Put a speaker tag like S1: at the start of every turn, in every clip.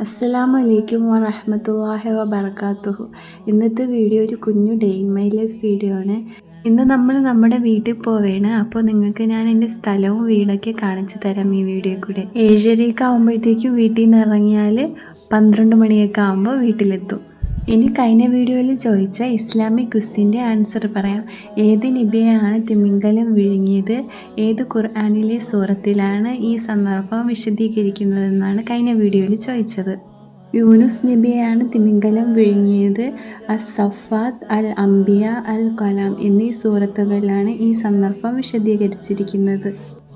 S1: അസ്സലാമു അലൈക്കും വറഹ്മത്തുള്ളാഹി വബറകാതുഹു. ഇന്നത്തെ വീഡിയോ ഒരു കുഞ്ഞു day in my life video ആണ്. ഇന്ന് നമ്മൾ നമ്മുടെ വീട്ടിൽ പോവുകയാണ്. അപ്പോൾ നിങ്ങൾക്ക് ഞാൻ എൻ്റെ സ്ഥലവും വീടൊക്കെ കാണിച്ചു തരാം ഈ വീഡിയോ കൂടെ. 7:30 ആകുമ്പോഴത്തേക്കും വീട്ടിൽ നിന്ന് ഇറങ്ങിയാൽ 12 മണിയൊക്കെ ആകുമ്പോൾ വീട്ടിലെത്തും. ഇനി കഴിഞ്ഞ വീഡിയോയിൽ ചോദിച്ച ഇസ്ലാമിക് ക്വിസിൻ്റെ ആൻസർ പറയാം. ഏത് നബിയെയാണ് തിമിംഗലം വിഴുങ്ങിയത്? ഏത് ഖുർആനിലെ സൂറത്തിലാണ് ഈ സന്ദർഭം വിശദീകരിക്കുന്നതെന്നാണ് കഴിഞ്ഞ വീഡിയോയിൽ ചോദിച്ചത്. യൂനുസ് നബിയെയാണ് തിമിംഗലം വിഴുങ്ങിയത്. അസ്-സഫാത്ത്, അൽ അംബിയ, അൽ കലാം എന്നീ സൂറത്തുകളിലാണ് ഈ സന്ദർഭം വിശദീകരിച്ചിരിക്കുന്നത്.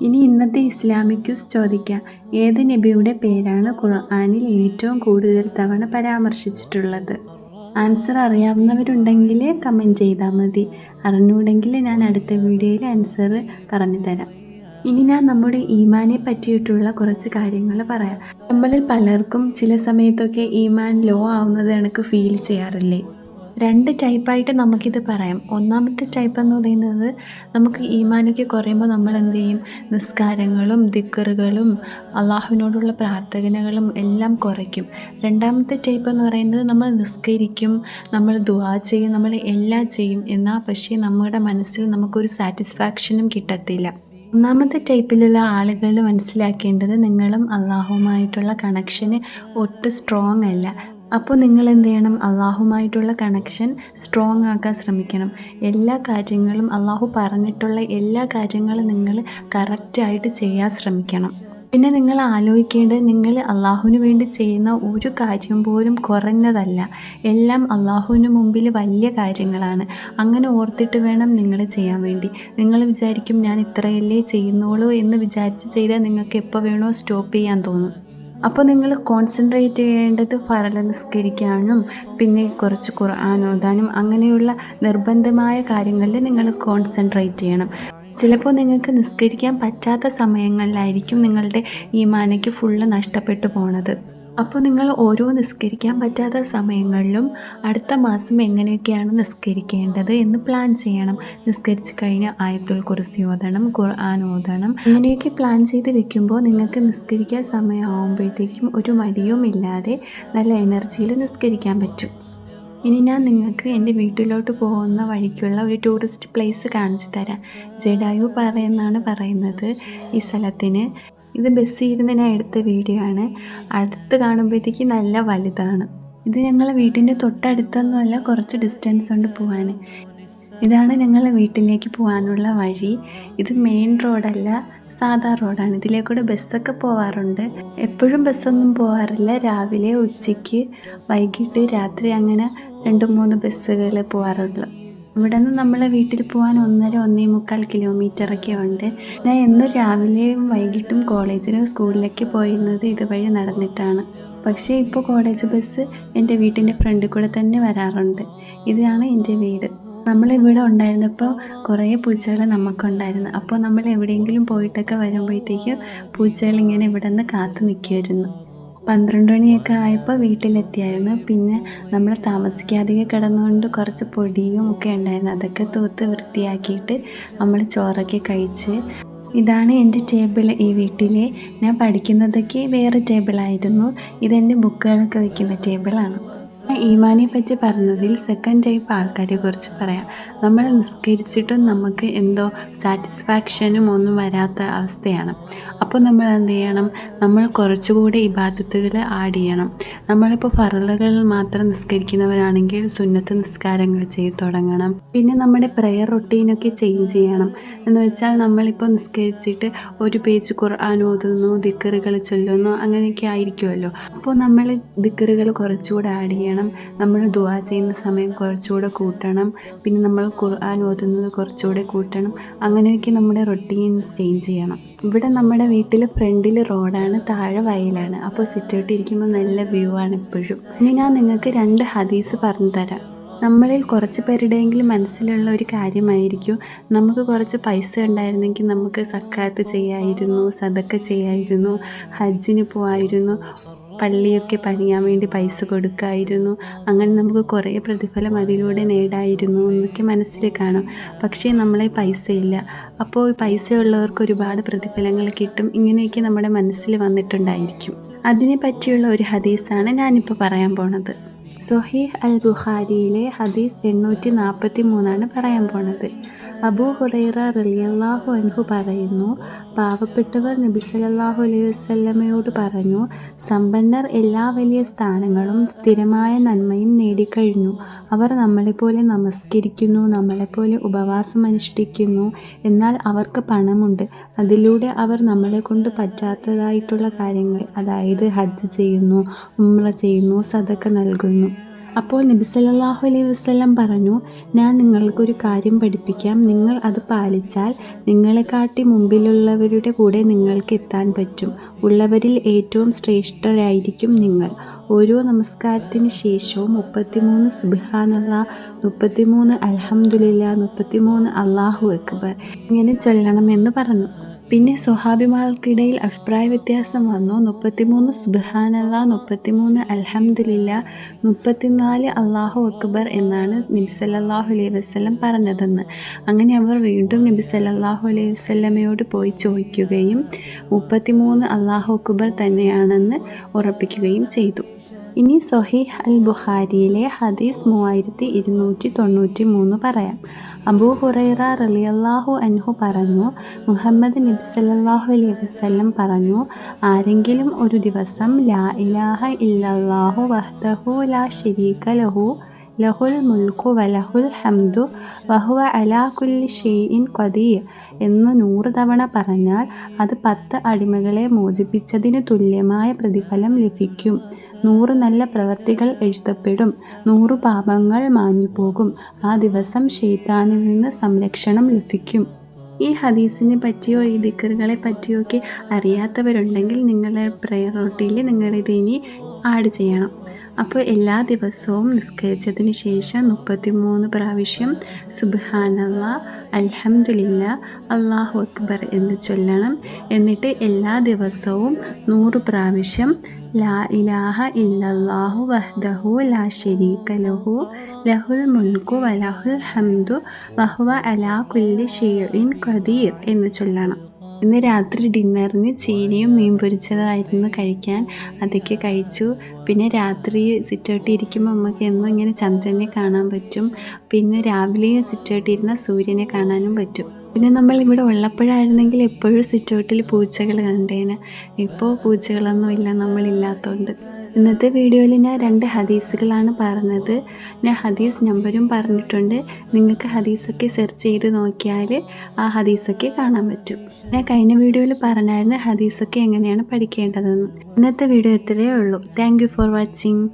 S1: ഇനി ഇന്നത്തെ ഇസ്ലാമിക് ക്വിസ് ചോദിക്കാം. ഏത് നബിയുടെ പേരാണ് ഖുർആനിൽ ഏറ്റവും കൂടുതൽ തവണ പരാമർശിച്ചിട്ടുള്ളത്? ആൻസർ അറിയാവുന്നവരുണ്ടെങ്കിൽ കമൻറ്റ് ചെയ്താൽ മതി. അറിഞ്ഞൂടെങ്കിൽ ഞാൻ അടുത്ത വീഡിയോയിൽ ആൻസർ പറഞ്ഞു തരാം. ഇനി ഞാൻ നമ്മുടെ ഈമാനെ പറ്റിയിട്ടുള്ള കുറച്ച് കാര്യങ്ങൾ പറയാം. നമ്മളിൽ പലർക്കും ചില സമയത്തൊക്കെ ഈമാൻ ലോ ആവുന്നത് എനിക്ക് ഫീൽ ചെയ്യാറില്ലേ? 2 ടൈപ്പായിട്ട് നമുക്കിത് പറയാം. ഒന്നാമത്തെ ടൈപ്പ് എന്ന് പറയുന്നത്, നമുക്ക് ഈമാനൊക്കെ കുറയുമ്പോൾ നമ്മൾ എന്ത് ചെയ്യും? നിസ്കാരങ്ങളും ദിക്റുകളും അള്ളാഹുവിനോടുള്ള പ്രാർത്ഥനകളും എല്ലാം കുറയ്ക്കും. രണ്ടാമത്തെ ടൈപ്പ് എന്ന് പറയുന്നത്, നമ്മൾ നിസ്കരിക്കും, നമ്മൾ ദുആ ചെയ്യും, നമ്മൾ എല്ലാം ചെയ്യും, എന്നാൽ പക്ഷേ നമ്മുടെ മനസ്സിൽ നമുക്കൊരു സാറ്റിസ്ഫാക്ഷനും കിട്ടത്തില്ല. ഒന്നാമത്തെ ടൈപ്പിലുള്ള ആളുകൾ മനസ്സിലാക്കേണ്ടത്, നിങ്ങളും അള്ളാഹുവുമായിട്ടുള്ള കണക്ഷന് ഒട്ടും സ്ട്രോങ് അല്ല. അപ്പോൾ നിങ്ങൾ എന്ത് ചെയ്യണം? അള്ളാഹുമായിട്ടുള്ള കണക്ഷൻ സ്ട്രോങ് ആക്കാൻ ശ്രമിക്കണം. എല്ലാ കാര്യങ്ങളും അള്ളാഹു പറഞ്ഞിട്ടുള്ള എല്ലാ കാര്യങ്ങളും നിങ്ങൾ കറക്റ്റായിട്ട് ചെയ്യാൻ ശ്രമിക്കണം. പിന്നെ നിങ്ങൾ ആലോചിക്കേണ്ടത്, നിങ്ങൾ അള്ളാഹുവിന് വേണ്ടി ചെയ്യുന്ന ഒരു കാര്യം പോലും കുറഞ്ഞതല്ല. എല്ലാം അള്ളാഹുവിന് മുമ്പിൽ വലിയ കാര്യങ്ങളാണ്. അങ്ങനെ ഓർത്തിട്ട് വേണം നിങ്ങൾ ചെയ്യാൻ വേണ്ടി. നിങ്ങൾ വിചാരിക്കും ഞാൻ ഇത്രയല്ലേ ചെയ്യുന്നുള്ളൂ എന്ന് വിചാരിച്ച് ചെയ്താൽ നിങ്ങൾക്ക് എപ്പോൾ വേണോ സ്റ്റോപ്പ് ചെയ്യാൻ തോന്നും. അപ്പോൾ നിങ്ങൾ കോൺസെൻട്രേറ്റ് ചെയ്യേണ്ടത് ഫർള് നിസ്കരിക്കാനും പിന്നെ കുറച്ച് ഖുർആൻ ഓതാനും അങ്ങനെയുള്ള നിർബന്ധമായ കാര്യങ്ങളിൽ നിങ്ങൾ കോൺസെൻട്രേറ്റ് ചെയ്യണം. ചിലപ്പോൾ നിങ്ങൾക്ക് നിസ്കരിക്കാൻ പറ്റാത്ത സമയങ്ങളിലായിരിക്കും നിങ്ങളുടെ ഈമാനയ്ക്ക് ഫുള്ള് നഷ്ടപ്പെട്ടു പോണത്. അപ്പോൾ നിങ്ങൾ ഓരോ നിസ്കരിക്കാൻ പറ്റാത്ത സമയങ്ങളിലും അടുത്ത മാസം എങ്ങനെയൊക്കെയാണ് നിസ്കരിക്കേണ്ടത് എന്ന് പ്ലാൻ ചെയ്യണം. നിസ്കരിച്ച് കഴിഞ്ഞാൽ ആയത്തുൽ കുർസി ഓതണം, ഖുർആൻ ഓതണം. ഇങ്ങനെയൊക്കെ പ്ലാൻ ചെയ്ത് വെക്കുമ്പോൾ നിങ്ങൾക്ക് നിസ്കരിക്കാൻ സമയമാകുമ്പോഴത്തേക്കും ഒരു മടിയും ഇല്ലാതെ നല്ല എനർജിയിൽ നിസ്കരിക്കാൻ പറ്റും. ഇനി ഞാൻ നിങ്ങൾക്ക് എൻ്റെ വീട്ടിലോട്ട് പോകുന്ന വഴിക്കുള്ള ഒരു ടൂറിസ്റ്റ് പ്ലേസ് കാണിച്ചു തരാം. ജഡായു പാറ എന്നാണ് പറയുന്നത് ഈ സ്ഥലത്തിന്. ഇത് ബസ്സിൽ ഇരുന്ന് ഞാൻ എടുത്ത വീഡിയോ ആണ്. അടുത്ത് കാണുമ്പോഴത്തേക്ക് നല്ല വലുതാണ്. ഇത് ഞങ്ങളെ വീട്ടിൻ്റെ തൊട്ടടുത്തൊന്നുമല്ല, കുറച്ച് ഡിസ്റ്റൻസ് കൊണ്ട് പോകാൻ. ഇതാണ് ഞങ്ങളെ വീട്ടിലേക്ക് പോകാനുള്ള വഴി. ഇത് മെയിൻ റോഡല്ല, സാധാ റോഡാണ്. ഇതിലേക്കൂടെ ബസ്സൊക്കെ പോവാറുണ്ട്. എപ്പോഴും ബസ്സൊന്നും പോകാറില്ല. രാവിലെ, ഉച്ചയ്ക്ക്, വൈകിട്ട്, രാത്രി അങ്ങനെ 2-3 ബസ്സുകൾ പോകാറുള്ളൂ. ഇവിടെ നിന്ന് നമ്മളെ വീട്ടിൽ പോകാൻ 1.5-1.25 കിലോമീറ്ററൊക്കെ ഉണ്ട്. ഞാൻ എന്നും രാവിലെയും വൈകിട്ടും കോളേജിലും സ്കൂളിലൊക്കെ പോയിരുന്നത് ഇതുവഴി നടന്നിട്ടാണ്. പക്ഷേ ഇപ്പോൾ കോളേജ് ബസ് എൻ്റെ വീട്ടിൻ്റെ ഫ്രണ്ടിൽ കൂടെ തന്നെ വരാറുണ്ട്. ഇതാണ് എൻ്റെ വീട്. നമ്മളിവിടെ ഉണ്ടായിരുന്നപ്പോൾ കുറേ പൂച്ചകൾ നമുക്കുണ്ടായിരുന്നു. അപ്പോൾ നമ്മൾ എവിടെയെങ്കിലും പോയിട്ടൊക്കെ വരുമ്പോഴത്തേക്കും പൂച്ചകളിങ്ങനെ ഇവിടെ നിന്ന് കാത്തു നിൽക്കുമായിരുന്നു. 12 മണിയൊക്കെ ആയപ്പോൾ വീട്ടിലെത്തിയായിരുന്നു. പിന്നെ നമ്മൾ താമസിക്കാതെ കിടന്നുകൊണ്ട് കുറച്ച് പൊടിയും ഒക്കെ ഉണ്ടായിരുന്നു. അതൊക്കെ തൂത്ത് വൃത്തിയാക്കിയിട്ട് നമ്മൾ ചോറൊക്കെ കഴിച്ച്. ഇതാണ് എൻ്റെ ടേബിൾ. ഈ വീട്ടിലെ ഞാൻ പഠിക്കുന്നതൊക്കെ വേറെ ടേബിളായിരുന്നു. ഇതെൻ്റെ ബുക്കുകളൊക്കെ വയ്ക്കുന്ന ടേബിളാണ്. ഈമാനെ പറ്റി പറഞ്ഞതിൽ സെക്കൻഡ് ടൈപ്പ് ആൾക്കാരെ കുറിച്ച് പറയാം. നമ്മൾ നിസ്കരിച്ചിട്ടും നമുക്ക് എന്തോ സാറ്റിസ്ഫാക്ഷനും ഒന്നും വരാത്ത അവസ്ഥയാണ്. അപ്പോൾ നമ്മൾ എന്ത് ചെയ്യണം? നമ്മൾ കുറച്ചുകൂടി ഇബാദത്തുകൾ ആഡ് ചെയ്യണം. നമ്മളിപ്പോൾ ഫർളുകൾ മാത്രം നിസ്കരിക്കുന്നവരാണെങ്കിൽ സുന്നത്ത് നിസ്കാരങ്ങൾ ചെയ്ത് തുടങ്ങണം. പിന്നെ നമ്മുടെ പ്രെയർ റൊട്ടീനൊക്കെ ചേഞ്ച് ചെയ്യണം. എന്ന് വെച്ചാൽ നമ്മളിപ്പോൾ നിസ്കരിച്ചിട്ട് ഒരു പേജ് ഖുർആൻ ഓതുന്നു, ദിക്റുകൾ ചൊല്ലുന്നു, അങ്ങനെയൊക്കെ ആയിരിക്കുമല്ലോ. അപ്പോൾ നമ്മൾ ദിക്റുകൾ കുറച്ചുകൂടെ ആഡ് ചെയ്യണം. നമ്മൾ ദുആ ചെയ്യുന്ന സമയം കുറച്ചുകൂടെ കൂട്ടണം. പിന്നെ നമ്മൾ ഖുർആൻ ഓതുന്നത് കുറച്ചുകൂടെ കൂട്ടണം. അങ്ങനെയൊക്കെ നമ്മുടെ റൊട്ടീൻസ് ചേഞ്ച് ചെയ്യണം. ഇവിടെ നമ്മുടെ വീട്ടിൽ ഫ്രണ്ടിൽ റോഡാണ്, താഴെ വയലാണ്. അപ്പോൾ സിറ്റൗട്ട് ഇരിക്കുമ്പോൾ നല്ല വ്യൂ ആണ് എപ്പോഴും. ഇനി ഞാൻ നിങ്ങൾക്ക് 2 ഹദീസ് പറഞ്ഞു തരാം. നമ്മളിൽ കുറച്ച് പേരുടെയെങ്കിലും മനസ്സിലുള്ള ഒരു കാര്യമായിരിക്കും, നമുക്ക് കുറച്ച് പൈസ ഉണ്ടായിരുന്നെങ്കിൽ നമുക്ക് സക്കാത്ത് ചെയ്യായിരുന്നു, സദക്ക ചെയ്യായിരുന്നു, ഹജ്ജിന് പോകായിരുന്നു, പള്ളിയൊക്കെ പണിയാൻ വേണ്ടി പൈസ കൊടുക്കായിരുന്നു, അങ്ങനെ നമുക്ക് കുറേ പ്രതിഫലം അതിലൂടെ നേടായിരുന്നു എന്നൊക്കെ മനസ്സിൽ കാണും. പക്ഷേ നമ്മളെ പൈസ ഇല്ല. അപ്പോൾ പൈസ ഉള്ളവർക്ക് ഒരുപാട് പ്രതിഫലങ്ങൾ കിട്ടും. ഇങ്ങനെയൊക്കെ നമ്മുടെ മനസ്സിൽ വന്നിട്ടുണ്ടായിരിക്കും. അതിനെ പറ്റിയുള്ള ഒരു ഹദീസാണ് ഞാനിപ്പോൾ പറയാൻ പോണത്. സ്വഹീഹ് അൽ ബുഖാരിയിലെ ഹദീസ് 843 പറയാൻ പോണത്. അബൂ ഹുറൈറ റളിയല്ലാഹു അൻഹു പറയുന്നു, പാവപ്പെട്ടവർ നബി സല്ലല്ലാഹു അലൈഹി വസല്ലമയോട് പറഞ്ഞു, സമ്പന്നർ എല്ലാ വലിയ സ്ഥാനങ്ങളും സ്ഥിരമായ നന്മയും നേടിക്കഴിഞ്ഞു. അവർ നമ്മളെപ്പോലെ നമസ്കരിക്കുന്നു, നമ്മളെപ്പോലെ ഉപവാസം അനുഷ്ഠിക്കുന്നു. എന്നാൽ അവർക്ക് പണമുണ്ട്. അതിലൂടെ അവർ നമ്മളെക്കൊണ്ട് പറ്റാത്തതായിട്ടുള്ള കാര്യങ്ങൾ, അതായത് ഹജ്ജ് ചെയ്യുന്നു, ഉംറ ചെയ്യുന്നു, സദഖ നൽകുന്നു. അപ്പോൾ നബി സല്ലല്ലാഹു അലൈഹി വസല്ലം പറഞ്ഞു, ഞാൻ നിങ്ങൾക്കൊരു കാര്യം പഠിപ്പിക്കാം. നിങ്ങൾ അത് പാലിച്ചാൽ നിങ്ങളെക്കാട്ടി മുമ്പിലുള്ളവരുടെ കൂടെ നിങ്ങൾക്ക് എത്താൻ പറ്റും. ഉള്ളവരിൽ ഏറ്റവും ശ്രേഷ്ഠരായിരിക്കും നിങ്ങൾ. ഓരോ നമസ്കാരത്തിന് ശേഷവും 33 സുബ്ഹാനല്ലാഹ്, 33 അൽഹംദുലില്ലാഹ്, 33 അല്ലാഹു അക്ബർ ഇങ്ങനെ ചൊല്ലണമെന്ന് പറഞ്ഞു. പിന്നെ സ്വഹാബിമാർക്കിടയിൽ അഭിപ്രായ വ്യത്യാസം വന്നു. 33 സുബ്ഹാനല്ലാഹ്, 33 അൽഹംദുലില്ലാഹ്, 34 അല്ലാഹു അക്ബർ എന്നാണ് നബി സല്ലല്ലാഹു അലൈഹി വസല്ലം പറഞ്ഞതെന്ന്. അങ്ങനെ അവർ വീണ്ടും നബി സല്ലല്ലാഹു അലൈഹി വസല്ലമയോട് പോയി ചോദിക്കുകയും 33 അല്ലാഹു അക്ബർ തന്നെയാണെന്ന് ഉറപ്പിക്കുകയും ചെയ്തു. ഇനി സ്വഹീഹ് അൽ ബുഖാരിയിലെ ഹദീസ് 3293 പറയാം. അബൂ ഹുറൈറ റളിയല്ലാഹു അൻഹു പറഞ്ഞു, മുഹമ്മദ് നബി സല്ലല്ലാഹു അലൈഹി വസല്ലം പറഞ്ഞു, ആരെങ്കിലും ഒരു ദിവസം ലാ ഇലാഹ ഇല്ലല്ലാഹു വഹ്ദഹു ലാ ശരീക ലഹു ലഹുൽ മുൽക്കു വലഹുൽ ഹംദു വഹുവ അലാ കുല്ലി ഷൈഇൻ ഖദീർ എന്ന് 100 തവണ പറഞ്ഞാൽ അത് 10 അടിമകളെ മോചിപ്പിച്ചതിന് തുല്യമായ പ്രതിഫലം ലഭിക്കും. 100 നല്ല പ്രവൃത്തികൾ എഴുതപ്പെടും, 100 പാപങ്ങൾ മാഞ്ഞുപോകും. ആ ദിവസം ശൈത്താനിൽ നിന്ന് സംരക്ഷണം ലഭിക്കും. ഈ ഹദീസിനെ പറ്റിയോ ഈ ദിക്റുകളെ പറ്റിയോ ഒക്കെ അറിയാത്തവരുണ്ടെങ്കിൽ നിങ്ങളുടെ പ്രയർ റൂട്ടീനിൽ നിങ്ങളിതിനി ആഡ് ചെയ്യണം. അപ്പോൾ എല്ലാ ദിവസവും നിസ്കരിച്ചതിന് ശേഷം 33 പ്രാവശ്യം സുബ്ഹാനല്ലാഹ്, അൽഹംദുലില്ലാഹ്, അല്ലാഹു അക്ബർ എന്ന് ചൊല്ലണം. എന്നിട്ട് എല്ലാ ദിവസവും 100 പ്രാവശ്യം ലാ ഇലാഹ ഇല്ലല്ലാഹു വഹ്ദഹു ലാ ശരീക ലഹു ലഹുൽ മുൽക്കു വലഹുൽ ഹംദു വഹുവ അലാ കുല്ലി ഷൈഇൻ ഖദീർ എന്ന് ചൊല്ലണം. ഇന്ന് രാത്രി ഡിന്നറിന് ചീനിയും മീൻ പൊരിച്ചതായിരുന്നു കഴിക്കാൻ. അതൊക്കെ കഴിച്ചു. പിന്നെ രാത്രി സിറ്റൗട്ടിൽ ഇരിക്കുമ്പോൾ നമുക്ക് എന്നും ഇങ്ങനെ ചന്ദ്രനെ കാണാൻ പറ്റും. പിന്നെ രാവിലെ സിറ്റൗട്ടിൽ ഇരുന്ന സൂര്യനെ കാണാനും പറ്റും. പിന്നെ നമ്മൾ ഇവിടെ ഉള്ളപ്പോഴായിരുന്നെങ്കിൽ എപ്പോഴും സിറ്റൗട്ടിൽ പൂച്ചകൾ കണ്ടേനെ. ഇപ്പോൾ പൂച്ചകളൊന്നും ഇല്ല, നമ്മളില്ലാത്തതുകൊണ്ട്. ഇന്നത്തെ വീഡിയോയിൽ ഞാൻ 2 ഹദീസുകളാണ് പറഞ്ഞത്. ഞാൻ ഹദീസ് നമ്പരും പറഞ്ഞിട്ടുണ്ട്. നിങ്ങൾക്ക് ഹദീസൊക്കെ സെർച്ച് ചെയ്ത് നോക്കിയാൽ ആ ഹദീസൊക്കെ കാണാൻ പറ്റും. ഞാൻ കഴിഞ്ഞ വീഡിയോയിൽ പറഞ്ഞായിരുന്നു ഹദീസൊക്കെ എങ്ങനെയാണ് പഠിക്കേണ്ടതെന്ന്. ഇന്നത്തെ വീഡിയോ ഇത്രയേ ഉള്ളൂ. Thank you for watching.